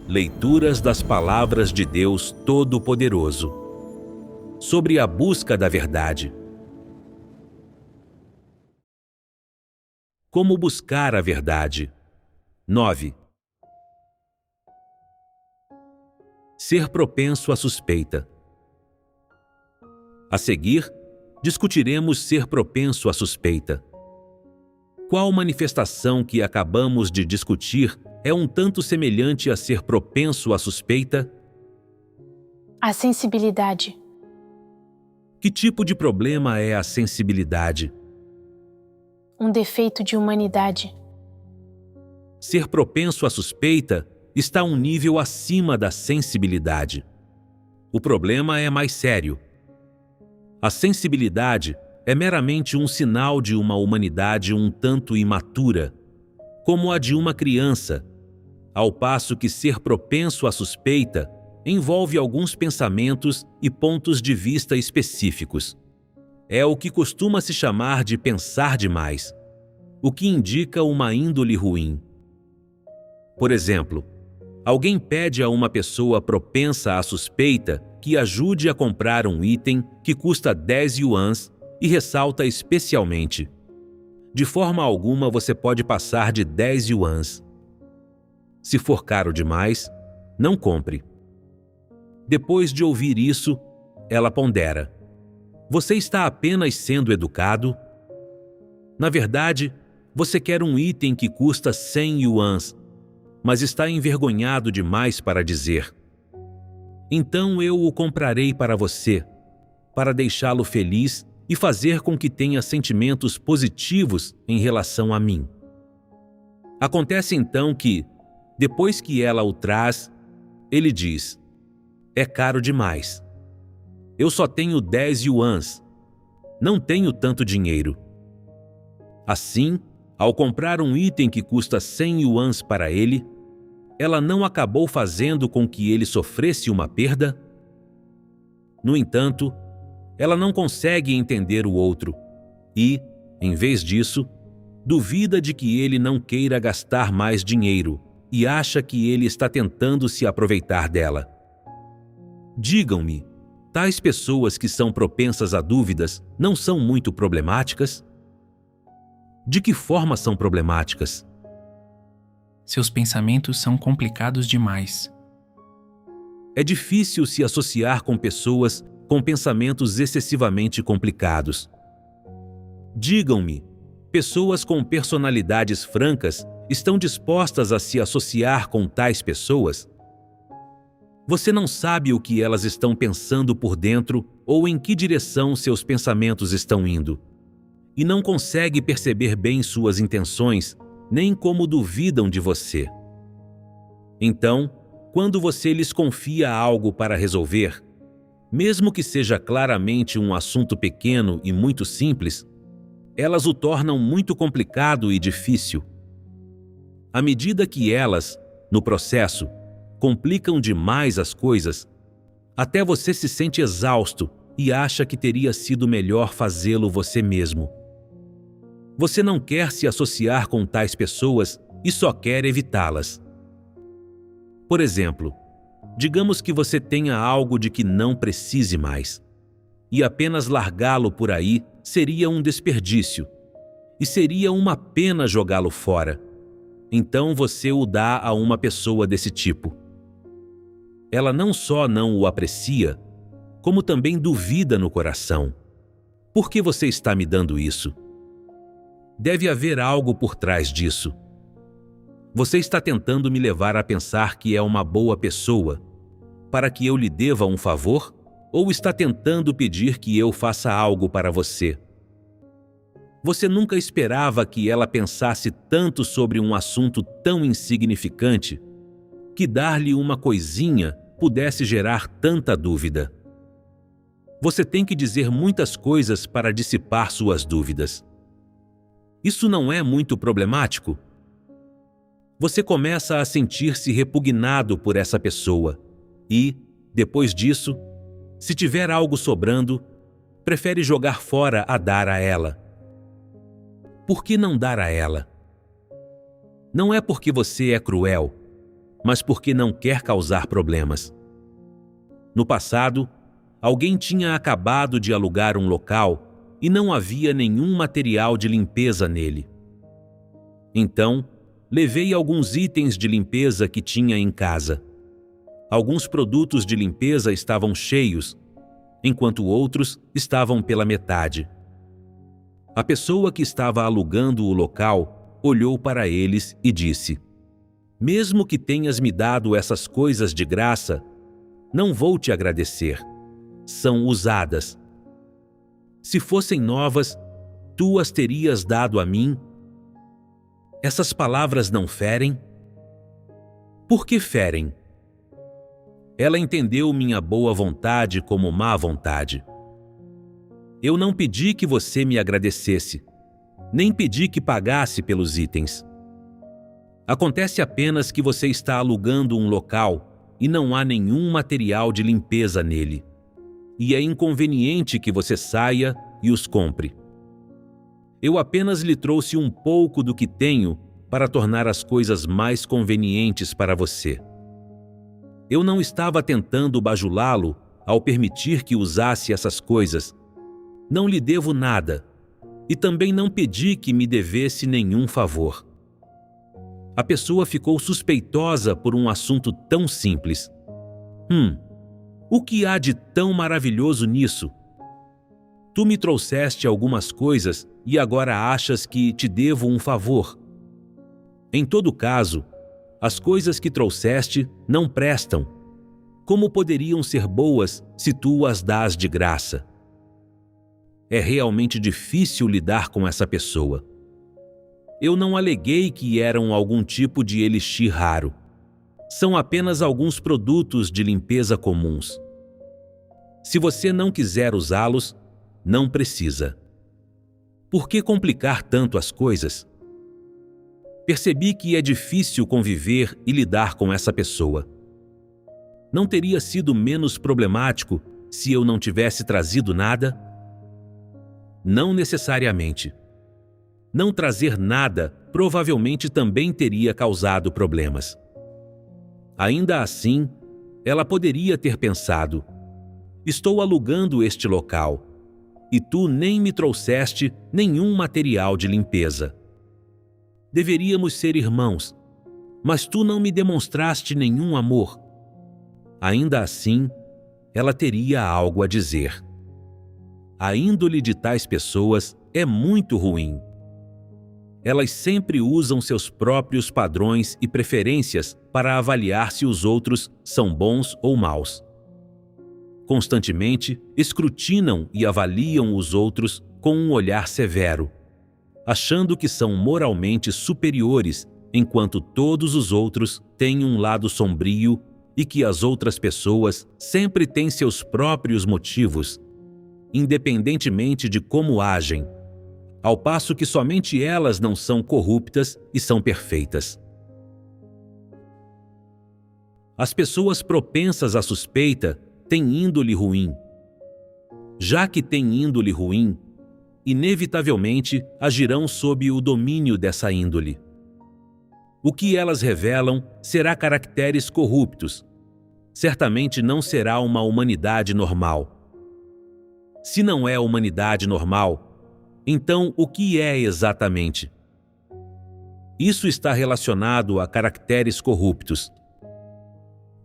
Leituras das Palavras de Deus Todo-Poderoso. Sobre a busca da verdade. Como buscar a verdade? 9. Ser propenso à suspeita. A seguir, discutiremos ser propenso à suspeita. Qual manifestação que acabamos de discutir é um tanto semelhante a ser propenso à suspeita? A sensibilidade. Que tipo de problema é a sensibilidade? Um defeito de humanidade. Ser propenso à suspeita está um nível acima da sensibilidade. O problema é mais sério. A sensibilidade é meramente um sinal de uma humanidade um tanto imatura, como a de uma criança, ao passo que ser propenso à suspeita envolve alguns pensamentos e pontos de vista específicos. É o que costuma se chamar de pensar demais, o que indica uma índole ruim. Por exemplo, alguém pede a uma pessoa propensa à suspeita que ajude a comprar um item que custa 10 yuans e ressalta especialmente: de forma alguma você pode passar de 10 yuans. Se for caro demais, não compre. Depois de ouvir isso, ela pondera: você está apenas sendo educado? Na verdade, você quer um item que custa 100 yuans, mas está envergonhado demais para dizer. Então eu o comprarei para você, para deixá-lo feliz e fazer com que tenha sentimentos positivos em relação a mim. Acontece então que, depois que ela o traz, ele diz: é caro demais. Eu só tenho 10 yuans. Não tenho tanto dinheiro. Assim, ao comprar um item que custa 100 yuans para ele, ela não acabou fazendo com que ele sofresse uma perda? No entanto, ela não consegue entender o outro e, em vez disso, duvida de que ele não queira gastar mais dinheiro e acha que ele está tentando se aproveitar dela. Digam-me, tais pessoas que são propensas a dúvidas não são muito problemáticas? De que forma são problemáticas? Seus pensamentos são complicados demais. É difícil se associar com pessoas com pensamentos excessivamente complicados. Digam-me, pessoas com personalidades francas estão dispostas a se associar com tais pessoas? Você não sabe o que elas estão pensando por dentro ou em que direção seus pensamentos estão indo, e não consegue perceber bem suas intenções, nem como duvidam de você. Então, quando você lhes confia algo para resolver, mesmo que seja claramente um assunto pequeno e muito simples, elas o tornam muito complicado e difícil. À medida que elas, no processo, complicam demais as coisas, até você se sente exausto e acha que teria sido melhor fazê-lo você mesmo. Você não quer se associar com tais pessoas e só quer evitá-las. Por exemplo, digamos que você tenha algo de que não precise mais, e apenas largá-lo por aí seria um desperdício, e seria uma pena jogá-lo fora. Então você o dá a uma pessoa desse tipo. Ela não só não o aprecia, como também duvida no coração. Por que você está me dando isso? Deve haver algo por trás disso. Você está tentando me levar a pensar que é uma boa pessoa, para que eu lhe deva um favor? Ou está tentando pedir que eu faça algo para você? Você nunca esperava que ela pensasse tanto sobre um assunto tão insignificante, que dar-lhe uma coisinha pudesse gerar tanta dúvida. Você tem que dizer muitas coisas para dissipar suas dúvidas. Isso não é muito problemático? Você começa a sentir-se repugnado por essa pessoa e, depois disso, se tiver algo sobrando, prefere jogar fora a dar a ela. Por que não dar a ela? Não é porque você é cruel, mas porque não quer causar problemas. No passado, alguém tinha acabado de alugar um local e não havia nenhum material de limpeza nele. Então, levei alguns itens de limpeza que tinha em casa. Alguns produtos de limpeza estavam cheios, enquanto outros estavam pela metade. A pessoa que estava alugando o local olhou para eles e disse: "Mesmo que tenhas me dado essas coisas de graça, não vou te agradecer. São usadas. Se fossem novas, tu as terias dado a mim? Essas palavras não ferem?" Por que ferem? Ela entendeu minha boa vontade como má vontade. Eu não pedi que você me agradecesse, nem pedi que pagasse pelos itens. Acontece apenas que você está alugando um local e não há nenhum material de limpeza nele. E é inconveniente que você saia e os compre. Eu apenas lhe trouxe um pouco do que tenho para tornar as coisas mais convenientes para você. Eu não estava tentando bajulá-lo ao permitir que usasse essas coisas. Não lhe devo nada, e também não pedi que me devesse nenhum favor. A pessoa ficou suspeitosa por um assunto tão simples. O que há de tão maravilhoso nisso? Tu me trouxeste algumas coisas e agora achas que te devo um favor. Em todo caso, as coisas que trouxeste não prestam. Como poderiam ser boas se tu as dás de graça? É realmente difícil lidar com essa pessoa. Eu não aleguei que eram algum tipo de elixir raro. São apenas alguns produtos de limpeza comuns. Se você não quiser usá-los, não precisa. Por que complicar tanto as coisas? Percebi que é difícil conviver e lidar com essa pessoa. Não teria sido menos problemático se eu não tivesse trazido nada? Não necessariamente. Não trazer nada provavelmente também teria causado problemas. Ainda assim, ela poderia ter pensado: estou alugando este local, e tu nem me trouxeste nenhum material de limpeza. Deveríamos ser irmãos, mas tu não me demonstraste nenhum amor. Ainda assim, ela teria algo a dizer. A índole de tais pessoas é muito ruim. Elas sempre usam seus próprios padrões e preferências para avaliar se os outros são bons ou maus. Constantemente escrutinam e avaliam os outros com um olhar severo, achando que são moralmente superiores, enquanto todos os outros têm um lado sombrio e que as outras pessoas sempre têm seus próprios motivos, independentemente de como agem, ao passo que somente elas não são corruptas e são perfeitas. As pessoas propensas à suspeita têm índole ruim. Já que têm índole ruim, inevitavelmente agirão sob o domínio dessa índole. O que elas revelam será caracteres corruptos. Certamente não será uma humanidade normal. Se não é humanidade normal, então o que é exatamente? Isso está relacionado a caracteres corruptos.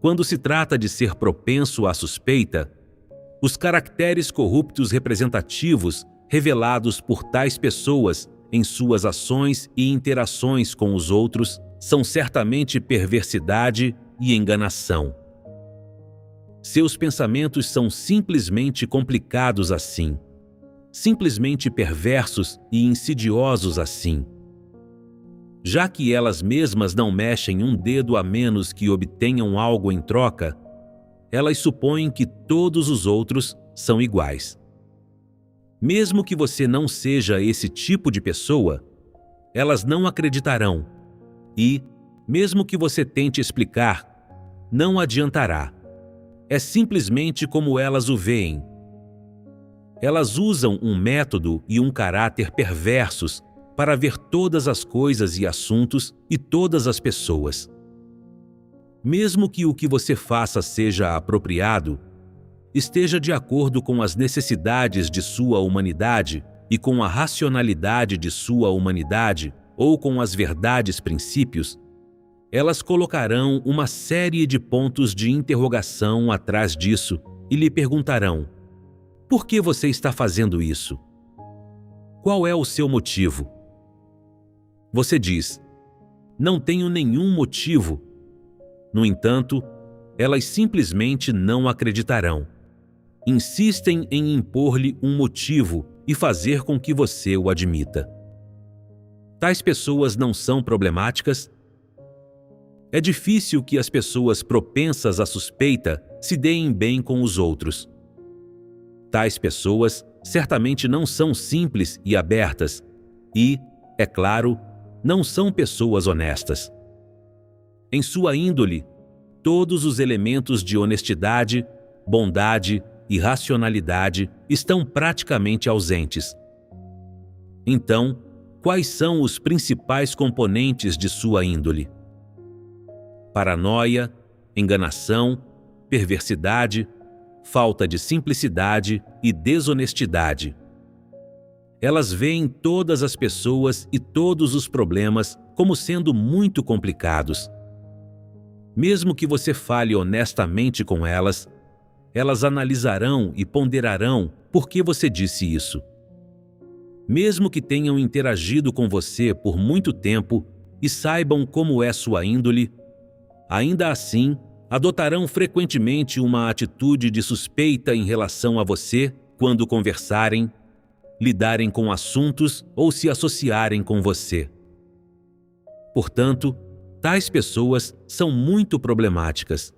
Quando se trata de ser propenso à suspeita, os caracteres corruptos representativos revelados por tais pessoas em suas ações e interações com os outros são certamente perversidade e enganação. Seus pensamentos são simplesmente complicados assim, simplesmente perversos e insidiosos assim. Já que elas mesmas não mexem um dedo a menos que obtenham algo em troca, elas supõem que todos os outros são iguais. Mesmo que você não seja esse tipo de pessoa, elas não acreditarão e, mesmo que você tente explicar, não adiantará. É simplesmente como elas o veem. Elas usam um método e um caráter perversos para ver todas as coisas e assuntos e todas as pessoas. Mesmo que o que você faça seja apropriado, esteja de acordo com as necessidades de sua humanidade e com a racionalidade de sua humanidade, ou com as verdades princípios, elas colocarão uma série de pontos de interrogação atrás disso e lhe perguntarão: por que você está fazendo isso? Qual é o seu motivo? Você diz: não tenho nenhum motivo. No entanto, elas simplesmente não acreditarão. Insistem em impor-lhe um motivo e fazer com que você o admita. Tais pessoas não são problemáticas? É difícil que as pessoas propensas à suspeita se deem bem com os outros. Tais pessoas certamente não são simples e abertas e, é claro, não são pessoas honestas. Em sua índole, todos os elementos de honestidade, bondade e racionalidade estão praticamente ausentes. Então, quais são os principais componentes de sua índole? Paranoia, enganação, perversidade, falta de simplicidade e desonestidade. Elas veem todas as pessoas e todos os problemas como sendo muito complicados. Mesmo que você fale honestamente com elas, elas analisarão e ponderarão por que você disse isso. Mesmo que tenham interagido com você por muito tempo e saibam como é sua índole, ainda assim, adotarão frequentemente uma atitude de suspeita em relação a você quando conversarem, lidarem com assuntos ou se associarem com você. Portanto, tais pessoas são muito problemáticas.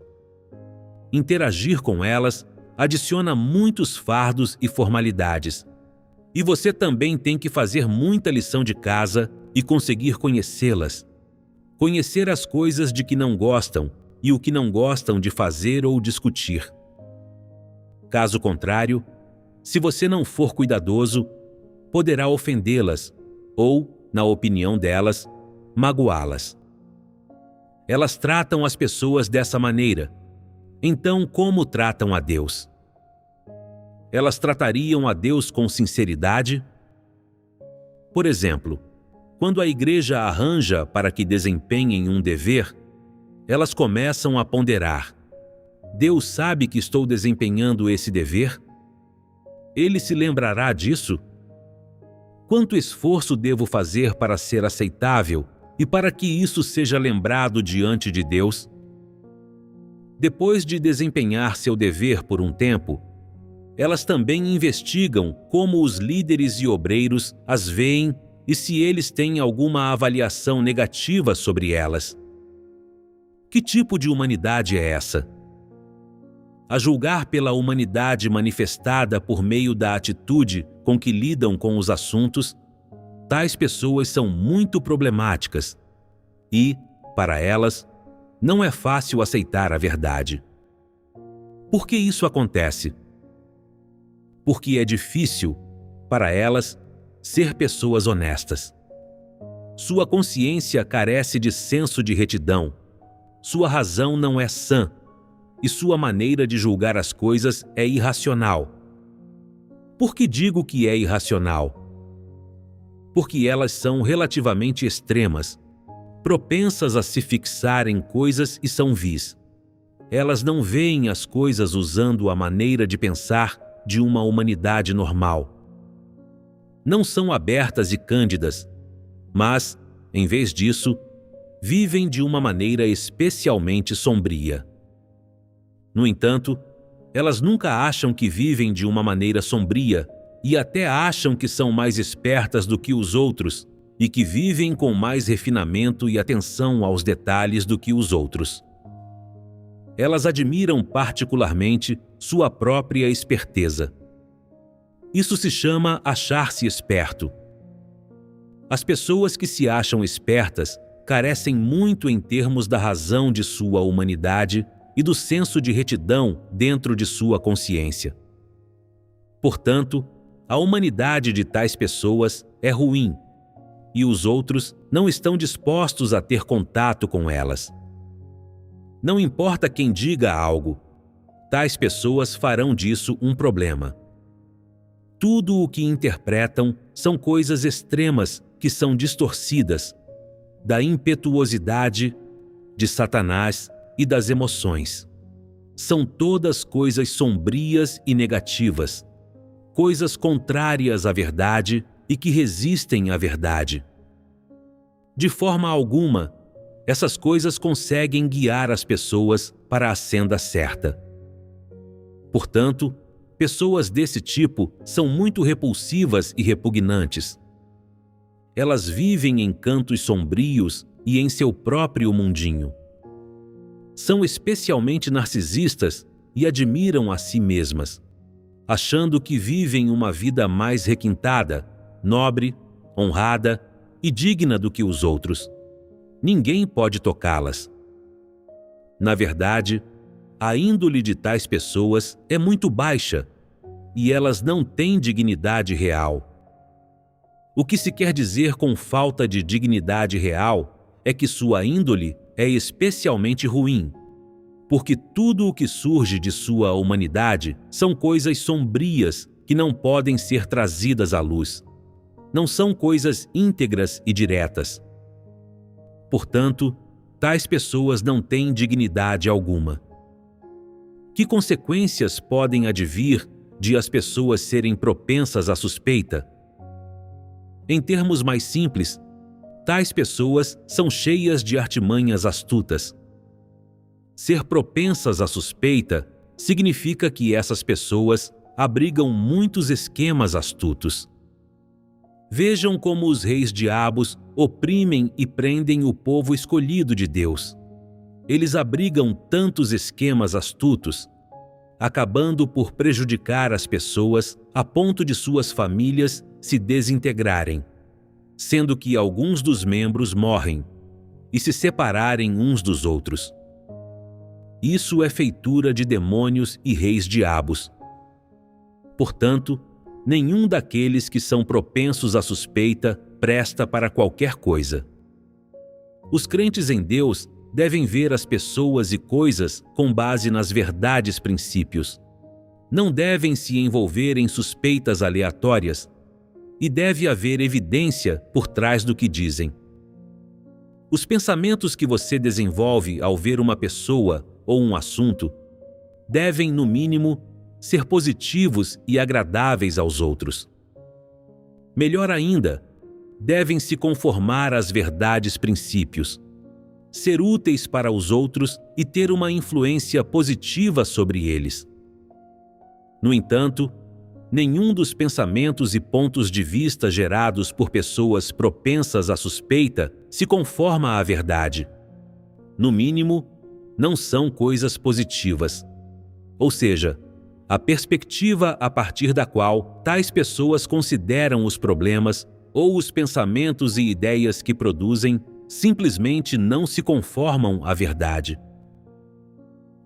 Interagir com elas adiciona muitos fardos e formalidades. E você também tem que fazer muita lição de casa e conseguir conhecê-las. Conhecer as coisas de que não gostam e o que não gostam de fazer ou discutir. Caso contrário, se você não for cuidadoso, poderá ofendê-las ou, na opinião delas, magoá-las. Elas tratam as pessoas dessa maneira. Então, como tratam a Deus? Elas tratariam a Deus com sinceridade? Por exemplo, quando a igreja arranja para que desempenhem um dever, elas começam a ponderar: Deus sabe que estou desempenhando esse dever? Ele se lembrará disso? Quanto esforço devo fazer para ser aceitável e para que isso seja lembrado diante de Deus? Depois de desempenhar seu dever por um tempo, elas também investigam como os líderes e obreiros as veem e se eles têm alguma avaliação negativa sobre elas. Que tipo de humanidade é essa? A julgar pela humanidade manifestada por meio da atitude com que lidam com os assuntos, tais pessoas são muito problemáticas e, para elas, não é fácil aceitar a verdade. Por que isso acontece? Porque é difícil, para elas, ser pessoas honestas. Sua consciência carece de senso de retidão, sua razão não é sã e sua maneira de julgar as coisas é irracional. Por que digo que é irracional? Porque elas são relativamente extremas, propensas a se fixar em coisas e são vis. Elas não veem as coisas usando a maneira de pensar de uma humanidade normal. Não são abertas e cândidas, mas, em vez disso, vivem de uma maneira especialmente sombria. No entanto, elas nunca acham que vivem de uma maneira sombria e até acham que são mais espertas do que os outros e que vivem com mais refinamento e atenção aos detalhes do que os outros. Elas admiram particularmente sua própria esperteza. Isso se chama achar-se esperto. As pessoas que se acham espertas carecem muito em termos da razão de sua humanidade e do senso de retidão dentro de sua consciência. Portanto, a humanidade de tais pessoas é ruim e os outros não estão dispostos a ter contato com elas. Não importa quem diga algo, tais pessoas farão disso um problema. Tudo o que interpretam são coisas extremas que são distorcidas da impetuosidade de Satanás e das emoções. São todas coisas sombrias e negativas, coisas contrárias à verdade e que resistem à verdade. De forma alguma, essas coisas conseguem guiar as pessoas para a senda certa. Portanto, pessoas desse tipo são muito repulsivas e repugnantes. Elas vivem em cantos sombrios e em seu próprio mundinho. São especialmente narcisistas e admiram a si mesmas, achando que vivem uma vida mais requintada, nobre, honrada e digna do que os outros. Ninguém pode tocá-las. Na verdade, a índole de tais pessoas é muito baixa e elas não têm dignidade real. O que se quer dizer com falta de dignidade real é que sua índole é especialmente ruim, porque tudo o que surge de sua humanidade são coisas sombrias que não podem ser trazidas à luz. Não são coisas íntegras e diretas. Portanto, tais pessoas não têm dignidade alguma. Que consequências podem advir de as pessoas serem propensas à suspeita? Em termos mais simples, tais pessoas são cheias de artimanhas astutas. Ser propensas à suspeita significa que essas pessoas abrigam muitos esquemas astutos. Vejam como os reis-diabos oprimem e prendem o povo escolhido de Deus. Eles abrigam tantos esquemas astutos, acabando por prejudicar as pessoas a ponto de suas famílias se desintegrarem, sendo que alguns dos membros morrem e se separarem uns dos outros. Isso é feitura de demônios e reis-diabos. Portanto, nenhum daqueles que são propensos à suspeita presta para qualquer coisa. Os crentes em Deus devem ver as pessoas e coisas com base nas verdades princípios. Não devem se envolver em suspeitas aleatórias e deve haver evidência por trás do que dizem. Os pensamentos que você desenvolve ao ver uma pessoa ou um assunto devem, no mínimo, ser positivos e agradáveis aos outros. Melhor ainda, devem se conformar às verdades princípios, ser úteis para os outros e ter uma influência positiva sobre eles. No entanto, nenhum dos pensamentos e pontos de vista gerados por pessoas propensas à suspeita se conforma à verdade. No mínimo, não são coisas positivas. Ou seja, a perspectiva a partir da qual tais pessoas consideram os problemas ou os pensamentos e ideias que produzem simplesmente não se conformam à verdade.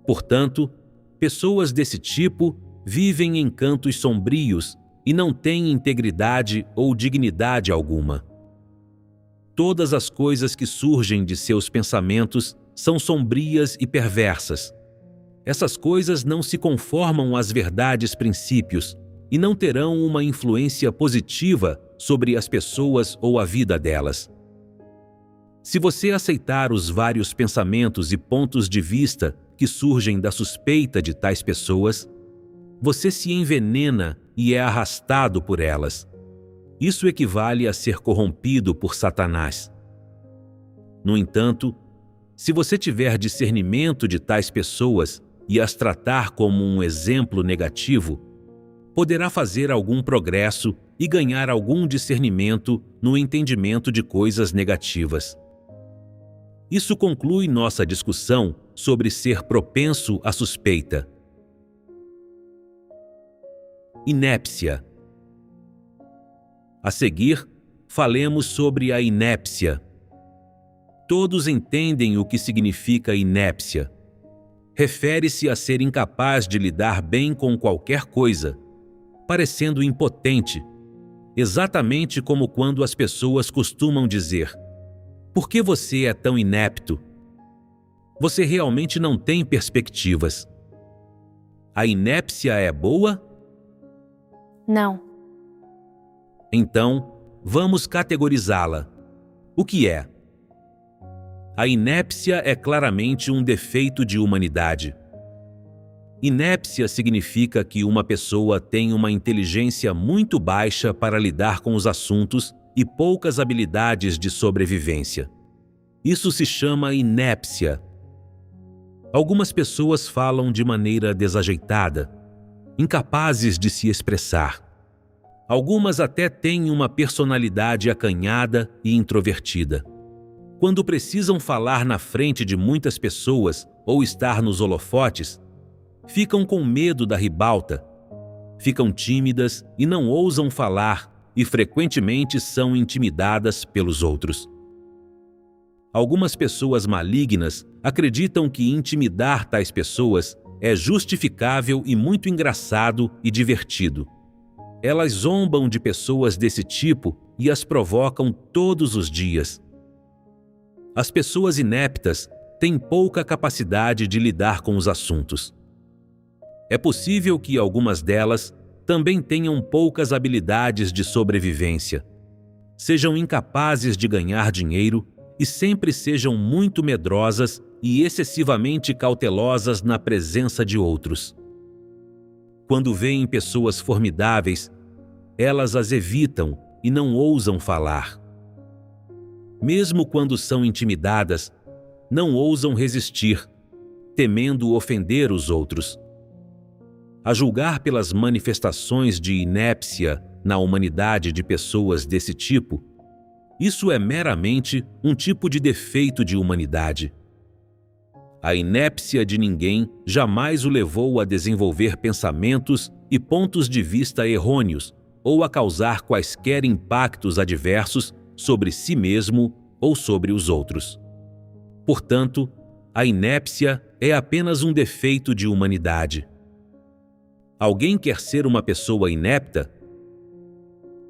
Portanto, pessoas desse tipo vivem em cantos sombrios e não têm integridade ou dignidade alguma. Todas as coisas que surgem de seus pensamentos são sombrias e perversas. Essas coisas não se conformam às verdades princípios e não terão uma influência positiva sobre as pessoas ou a vida delas. Se você aceitar os vários pensamentos e pontos de vista que surgem da suspeita de tais pessoas, você se envenena e é arrastado por elas. Isso equivale a ser corrompido por Satanás. No entanto, se você tiver discernimento de tais pessoas e as tratar como um exemplo negativo, poderá fazer algum progresso e ganhar algum discernimento no entendimento de coisas negativas. Isso conclui nossa discussão sobre ser propenso à suspeita. Inépcia. A seguir, falemos sobre a inépcia. Todos entendem o que significa inépcia. Refere-se a ser incapaz de lidar bem com qualquer coisa, parecendo impotente, exatamente como quando as pessoas costumam dizer: "Por que você é tão inepto?" Você realmente não tem perspectivas. A inépcia é boa? Não. Então, vamos categorizá-la. O que é? A inépcia é claramente um defeito de humanidade. Inépcia significa que uma pessoa tem uma inteligência muito baixa para lidar com os assuntos e poucas habilidades de sobrevivência. Isso se chama inépcia. Algumas pessoas falam de maneira desajeitada, incapazes de se expressar. Algumas até têm uma personalidade acanhada e introvertida. Quando precisam falar na frente de muitas pessoas ou estar nos holofotes, ficam com medo da ribalta, ficam tímidas e não ousam falar e frequentemente são intimidadas pelos outros. Algumas pessoas malignas acreditam que intimidar tais pessoas é justificável e muito engraçado e divertido. Elas zombam de pessoas desse tipo e as provocam todos os dias. As pessoas ineptas têm pouca capacidade de lidar com os assuntos. É possível que algumas delas também tenham poucas habilidades de sobrevivência, sejam incapazes de ganhar dinheiro e sempre sejam muito medrosas e excessivamente cautelosas na presença de outros. Quando veem pessoas formidáveis, elas as evitam e não ousam falar. Mesmo quando são intimidadas, não ousam resistir, temendo ofender os outros. A julgar pelas manifestações de inépcia na humanidade de pessoas desse tipo, isso é meramente um tipo de defeito de humanidade. A inépcia de ninguém jamais o levou a desenvolver pensamentos e pontos de vista errôneos ou a causar quaisquer impactos adversos sobre si mesmo ou sobre os outros. Portanto, a inépcia é apenas um defeito de humanidade. Alguém quer ser uma pessoa inepta?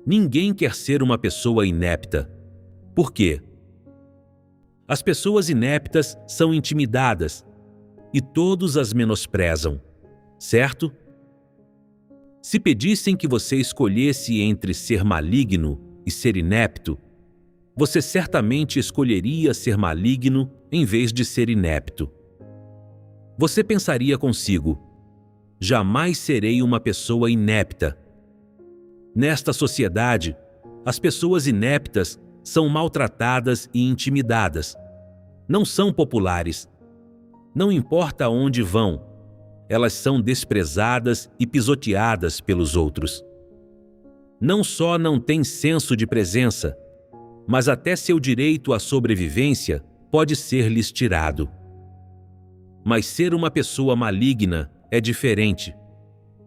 Ninguém quer ser uma pessoa inepta. Por quê? As pessoas ineptas são intimidadas e todos as menosprezam, certo? Se pedissem que você escolhesse entre ser maligno e ser inepto, você certamente escolheria ser maligno em vez de ser inepto. Você pensaria consigo: jamais serei uma pessoa inepta. Nesta sociedade, as pessoas ineptas são maltratadas e intimidadas. Não são populares. Não importa aonde vão, elas são desprezadas e pisoteadas pelos outros. Não só não têm senso de presença, mas até seu direito à sobrevivência pode ser-lhes tirado. Mas ser uma pessoa maligna é diferente.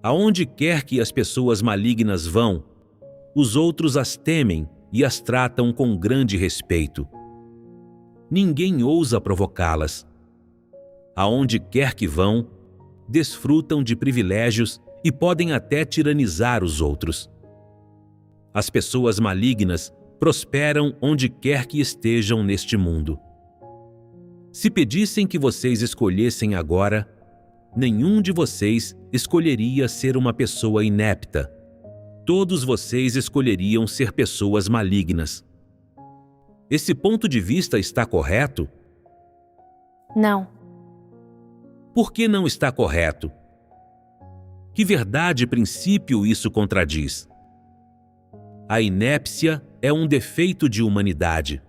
Aonde quer que as pessoas malignas vão, os outros as temem e as tratam com grande respeito. Ninguém ousa provocá-las. Aonde quer que vão, desfrutam de privilégios e podem até tiranizar os outros. As pessoas malignas prosperam onde quer que estejam neste mundo. Se pedissem que vocês escolhessem agora, nenhum de vocês escolheria ser uma pessoa inepta. Todos vocês escolheriam ser pessoas malignas. Esse ponto de vista está correto? Não. Por que não está correto? Que verdade e princípio isso contradiz? A inépcia é um defeito de humanidade.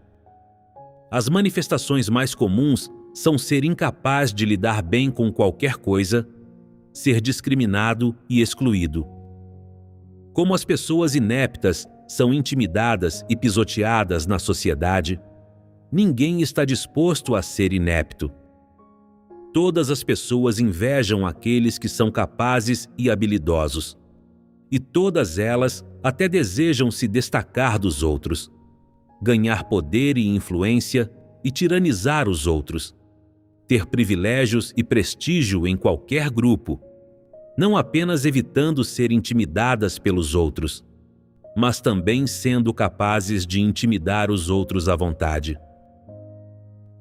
As manifestações mais comuns são ser incapaz de lidar bem com qualquer coisa, ser discriminado e excluído. Como as pessoas ineptas são intimidadas e pisoteadas na sociedade, ninguém está disposto a ser inepto. Todas as pessoas invejam aqueles que são capazes e habilidosos, e todas elas até desejam se destacar dos outros, ganhar poder e influência e tiranizar os outros, ter privilégios e prestígio em qualquer grupo, não apenas evitando ser intimidadas pelos outros, mas também sendo capazes de intimidar os outros à vontade.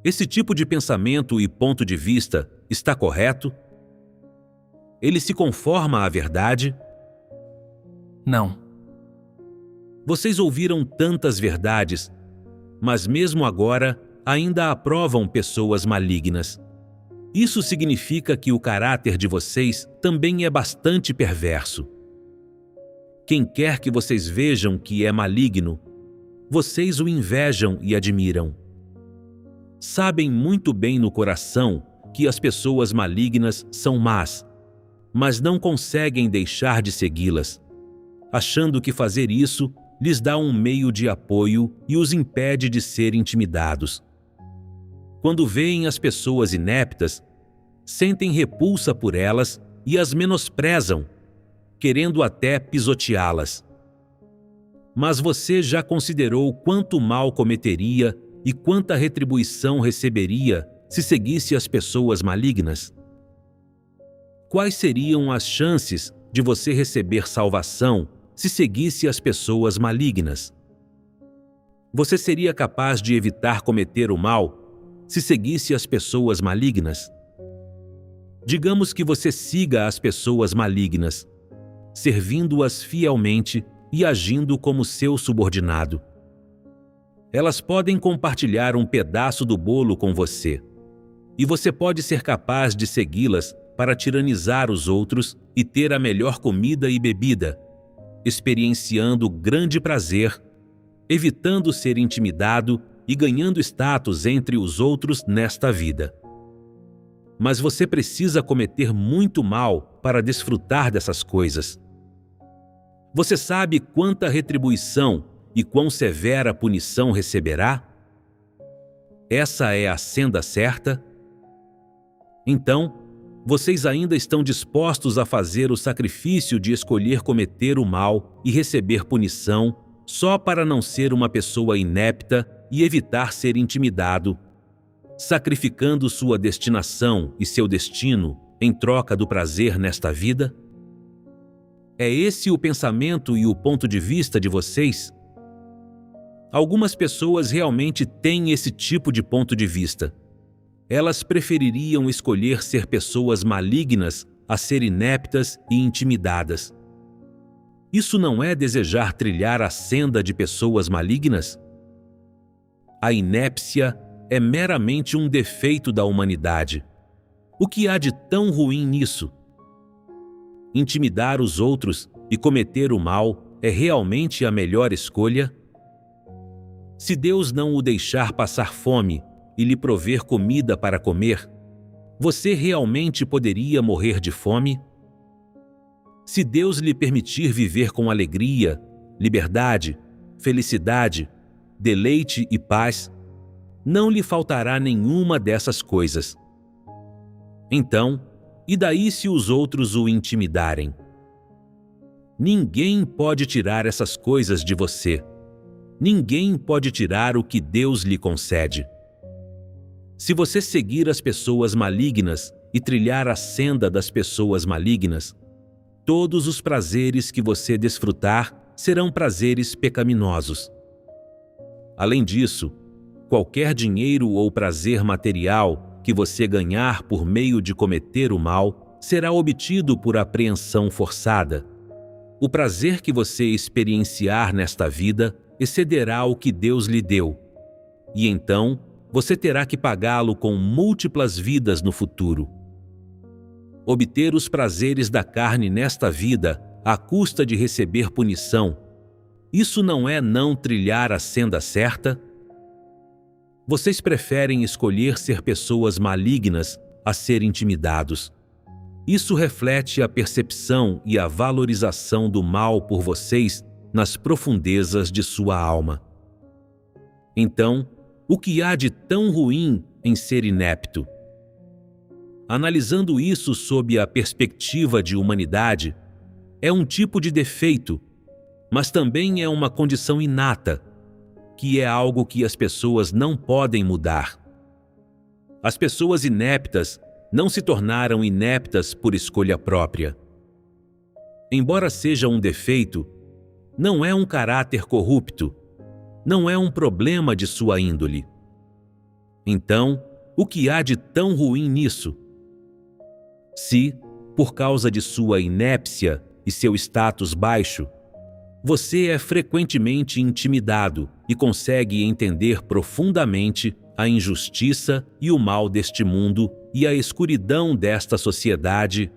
Esse tipo de pensamento e ponto de vista está correto? Ele se conforma à verdade? Não. Vocês ouviram tantas verdades, mas mesmo agora ainda aprovam pessoas malignas. Isso significa que o caráter de vocês também é bastante perverso. Quem quer que vocês vejam que é maligno, vocês o invejam e admiram. Sabem muito bem no coração que as pessoas malignas são más, mas não conseguem deixar de segui-las, achando que fazer isso lhes dá um meio de apoio e os impede de ser intimidados. Quando veem as pessoas ineptas, sentem repulsa por elas e as menosprezam, querendo até pisoteá-las. Mas você já considerou quanto mal cometeria e quanta retribuição receberia se seguisse as pessoas malignas? Quais seriam as chances de você receber salvação se seguisse as pessoas malignas? Você seria capaz de evitar cometer o mal se seguisse as pessoas malignas? Digamos que você siga as pessoas malignas, servindo-as fielmente e agindo como seu subordinado. Elas podem compartilhar um pedaço do bolo com você, e você pode ser capaz de segui-las para tiranizar os outros e ter a melhor comida e bebida, experienciando grande prazer, evitando ser intimidado e ganhando status entre os outros nesta vida. Mas você precisa cometer muito mal para desfrutar dessas coisas. Você sabe quanta retribuição e quão severa punição receberá? Essa é a senda certa? Então, vocês ainda estão dispostos a fazer o sacrifício de escolher cometer o mal e receber punição só para não ser uma pessoa inepta e evitar ser intimidado, sacrificando sua destinação e seu destino em troca do prazer nesta vida? É esse o pensamento e o ponto de vista de vocês? Algumas pessoas realmente têm esse tipo de ponto de vista. Elas prefeririam escolher ser pessoas malignas a ser ineptas e intimidadas. Isso não é desejar trilhar a senda de pessoas malignas? A inépcia é meramente um defeito da humanidade. O que há de tão ruim nisso? Intimidar os outros e cometer o mal é realmente a melhor escolha? Se Deus não o deixar passar fome e lhe prover comida para comer, você realmente poderia morrer de fome? Se Deus lhe permitir viver com alegria, liberdade, felicidade, deleite e paz, não lhe faltará nenhuma dessas coisas. Então, e daí se os outros o intimidarem? Ninguém pode tirar essas coisas de você. Ninguém pode tirar o que Deus lhe concede. Se você seguir as pessoas malignas e trilhar a senda das pessoas malignas, todos os prazeres que você desfrutar serão prazeres pecaminosos. Além disso, qualquer dinheiro ou prazer material que você ganhar por meio de cometer o mal será obtido por apreensão forçada. O prazer que você experienciar nesta vida excederá o que Deus lhe deu, e então você terá que pagá-lo com múltiplas vidas no futuro. Obter os prazeres da carne nesta vida à custa de receber punição, isso não é não trilhar a senda certa? Vocês preferem escolher ser pessoas malignas a ser intimidados. Isso reflete a percepção e a valorização do mal por vocês nas profundezas de sua alma. Então, o que há de tão ruim em ser inepto? Analisando isso sob a perspectiva de humanidade, é um tipo de defeito, mas também é uma condição inata, que é algo que as pessoas não podem mudar. As pessoas ineptas não se tornaram ineptas por escolha própria. Embora seja um defeito, não é um caráter corrupto, não é um problema de sua índole. Então, o que há de tão ruim nisso? Se, por causa de sua inépcia e seu status baixo, você é frequentemente intimidado e consegue entender profundamente a injustiça e o mal deste mundo e a escuridão desta sociedade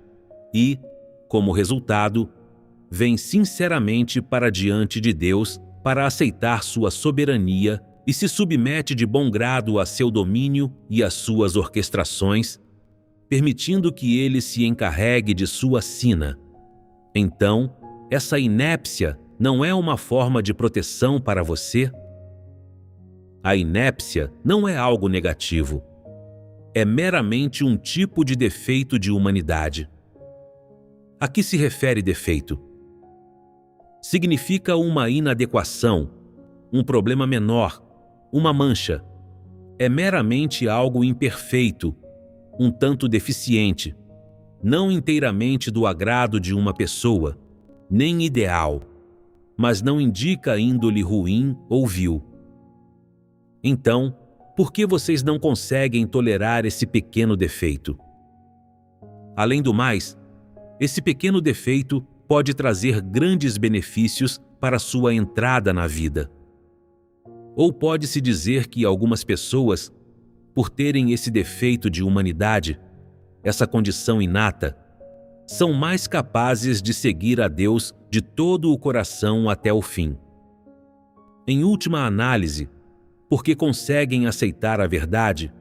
e, como resultado, vem sinceramente para diante de Deus para aceitar sua soberania e se submete de bom grado a seu domínio e às suas orquestrações, permitindo que ele se encarregue de sua sina. Então, essa inépcia não é uma forma de proteção para você? A inépcia não é algo negativo. É meramente um tipo de defeito de humanidade. A que se refere defeito? Significa uma inadequação, um problema menor, uma mancha. É meramente algo imperfeito, um tanto deficiente, não inteiramente do agrado de uma pessoa, nem ideal, mas não indica índole ruim ou vil. Então, por que vocês não conseguem tolerar esse pequeno defeito? Além do mais, esse pequeno defeito pode trazer grandes benefícios para sua entrada na vida. Ou pode-se dizer que algumas pessoas, por terem esse defeito de humanidade, essa condição inata, são mais capazes de seguir a Deus de todo o coração até o fim. Em última análise, porque conseguem aceitar a verdade,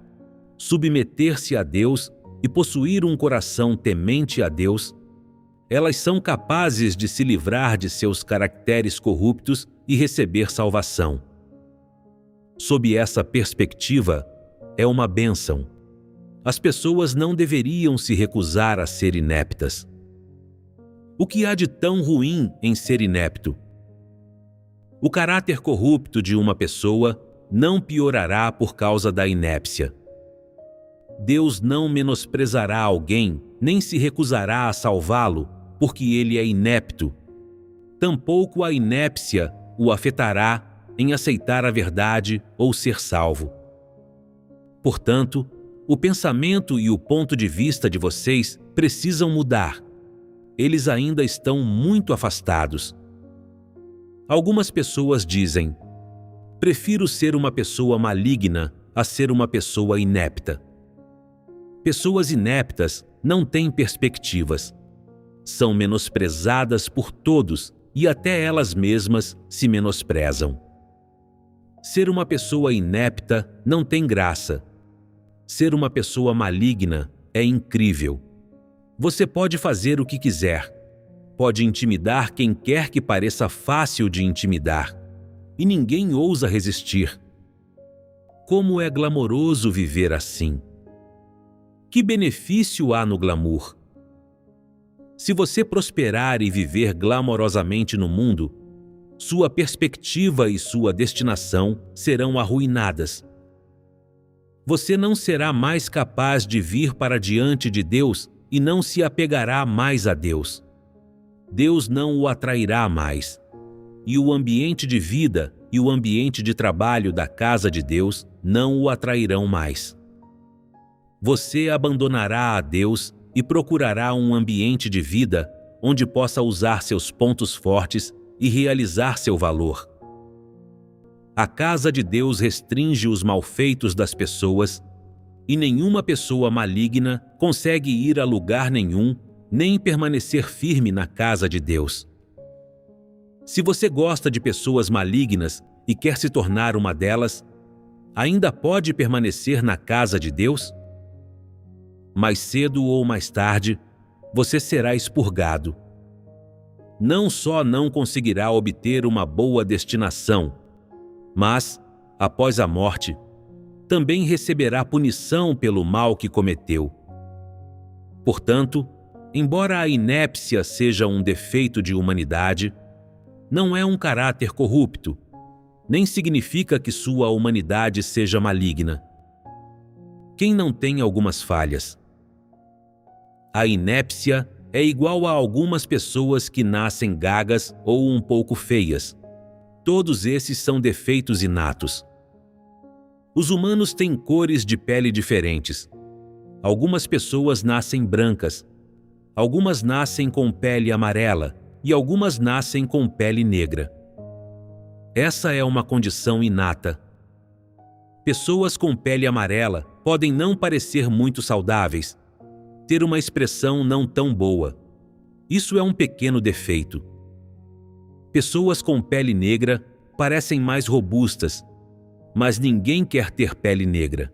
submeter-se a Deus e possuir um coração temente a Deus, elas são capazes de se livrar de seus caracteres corruptos e receber salvação. Sob essa perspectiva, é uma bênção. As pessoas não deveriam se recusar a ser ineptas. O que há de tão ruim em ser inepto? O caráter corrupto de uma pessoa não piorará por causa da inépcia. Deus não menosprezará alguém, nem se recusará a salvá-lo, porque ele é inepto. Tampouco a inépcia o afetará em aceitar a verdade ou ser salvo. Portanto, o pensamento e o ponto de vista de vocês precisam mudar. Eles ainda estão muito afastados. Algumas pessoas dizem: prefiro ser uma pessoa maligna a ser uma pessoa inepta. Pessoas ineptas não têm perspectivas. São menosprezadas por todos e até elas mesmas se menosprezam. Ser uma pessoa inepta não tem graça. Ser uma pessoa maligna é incrível. Você pode fazer o que quiser. Pode intimidar quem quer que pareça fácil de intimidar. E ninguém ousa resistir. Como é glamouroso viver assim! Que benefício há no glamour? Se você prosperar e viver glamorosamente no mundo, sua perspectiva e sua destinação serão arruinadas. Você não será mais capaz de vir para diante de Deus e não se apegará mais a Deus. Deus não o atrairá mais. E o ambiente de vida e o ambiente de trabalho da casa de Deus não o atrairão mais. Você abandonará a Deus e procurará um ambiente de vida onde possa usar seus pontos fortes e realizar seu valor. A casa de Deus restringe os malfeitos das pessoas e nenhuma pessoa maligna consegue ir a lugar nenhum nem permanecer firme na casa de Deus. Se você gosta de pessoas malignas e quer se tornar uma delas, ainda pode permanecer na casa de Deus? Mais cedo ou mais tarde, você será expurgado. Não só não conseguirá obter uma boa destinação, mas, após a morte, também receberá punição pelo mal que cometeu. Portanto, embora a inépcia seja um defeito de humanidade, não é um caráter corrupto, nem significa que sua humanidade seja maligna. Quem não tem algumas falhas? A inépcia é igual a algumas pessoas que nascem gagas ou um pouco feias. Todos esses são defeitos inatos. Os humanos têm cores de pele diferentes. Algumas pessoas nascem brancas, algumas nascem com pele amarela e algumas nascem com pele negra. Essa é uma condição inata. Pessoas com pele amarela podem não parecer muito saudáveis, ter uma expressão não tão boa. Isso é um pequeno defeito. Pessoas com pele negra parecem mais robustas, mas ninguém quer ter pele negra.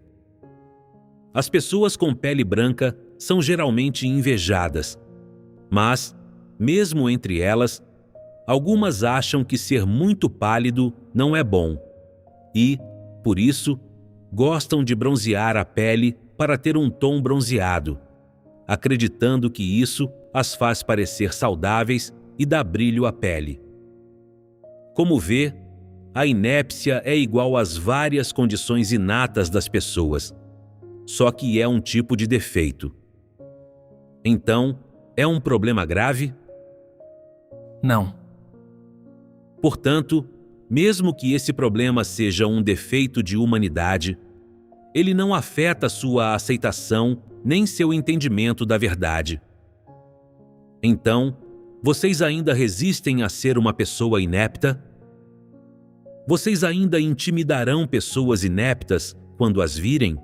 As pessoas com pele branca são geralmente invejadas, mas, mesmo entre elas, algumas acham que ser muito pálido não é bom e, por isso, gostam de bronzear a pele para ter um tom bronzeado, acreditando que isso as faz parecer saudáveis e dá brilho à pele. Como vê, a inépcia é igual às várias condições inatas das pessoas, só que é um tipo de defeito. Então, é um problema grave? Não. Portanto, mesmo que esse problema seja um defeito de humanidade, ele não afeta sua aceitação nem seu entendimento da verdade. Então, vocês ainda resistem a ser uma pessoa inepta? Vocês ainda intimidarão pessoas ineptas quando as virem?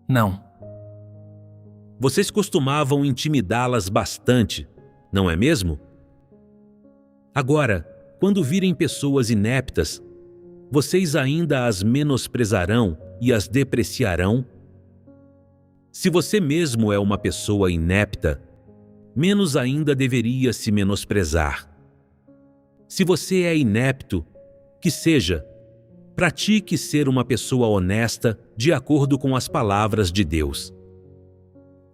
Não. Vocês costumavam intimidá-las bastante, não é mesmo? Agora, quando virem pessoas ineptas, vocês ainda as menosprezarão e as depreciarão? Se você mesmo é uma pessoa inepta, menos ainda deveria se menosprezar. Se você é inepto, que seja, pratique ser uma pessoa honesta de acordo com as palavras de Deus.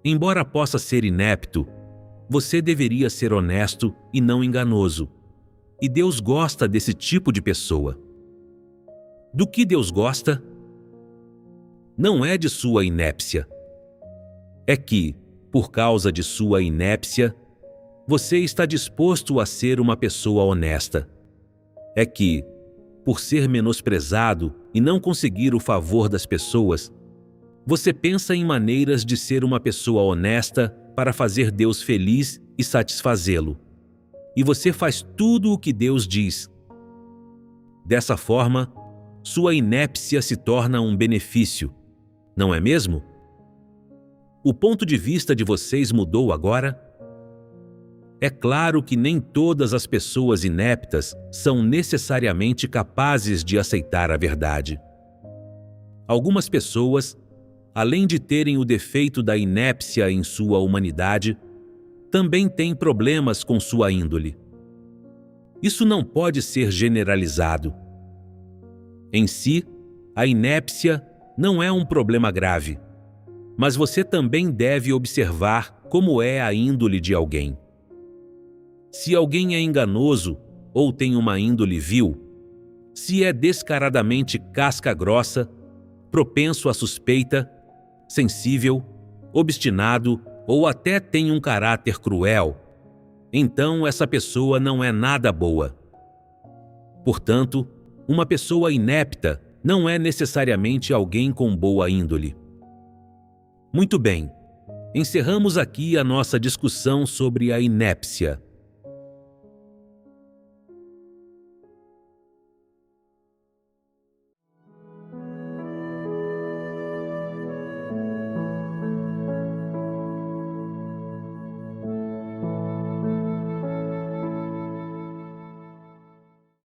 Embora possa ser inepto, você deveria ser honesto e não enganoso. E Deus gosta desse tipo de pessoa. Do que Deus gosta? Não é de sua inépcia. É que, por causa de sua inépcia, você está disposto a ser uma pessoa honesta. É que, por ser menosprezado e não conseguir o favor das pessoas, você pensa em maneiras de ser uma pessoa honesta para fazer Deus feliz e satisfazê-lo. E você faz tudo o que Deus diz. Dessa forma, sua inépcia se torna um benefício, não é mesmo? O ponto de vista de vocês mudou agora? É claro que nem todas as pessoas ineptas são necessariamente capazes de aceitar a verdade. Algumas pessoas, além de terem o defeito da inépcia em sua humanidade, também têm problemas com sua índole. Isso não pode ser generalizado. Em si, a inépcia não é um problema grave, mas você também deve observar como é a índole de alguém. Se alguém é enganoso ou tem uma índole vil, se é descaradamente casca-grossa, propenso à suspeita, sensível, obstinado ou até tem um caráter cruel, então essa pessoa não é nada boa. Portanto, uma pessoa inepta não é necessariamente alguém com boa índole. Muito bem, encerramos aqui a nossa discussão sobre a inépcia.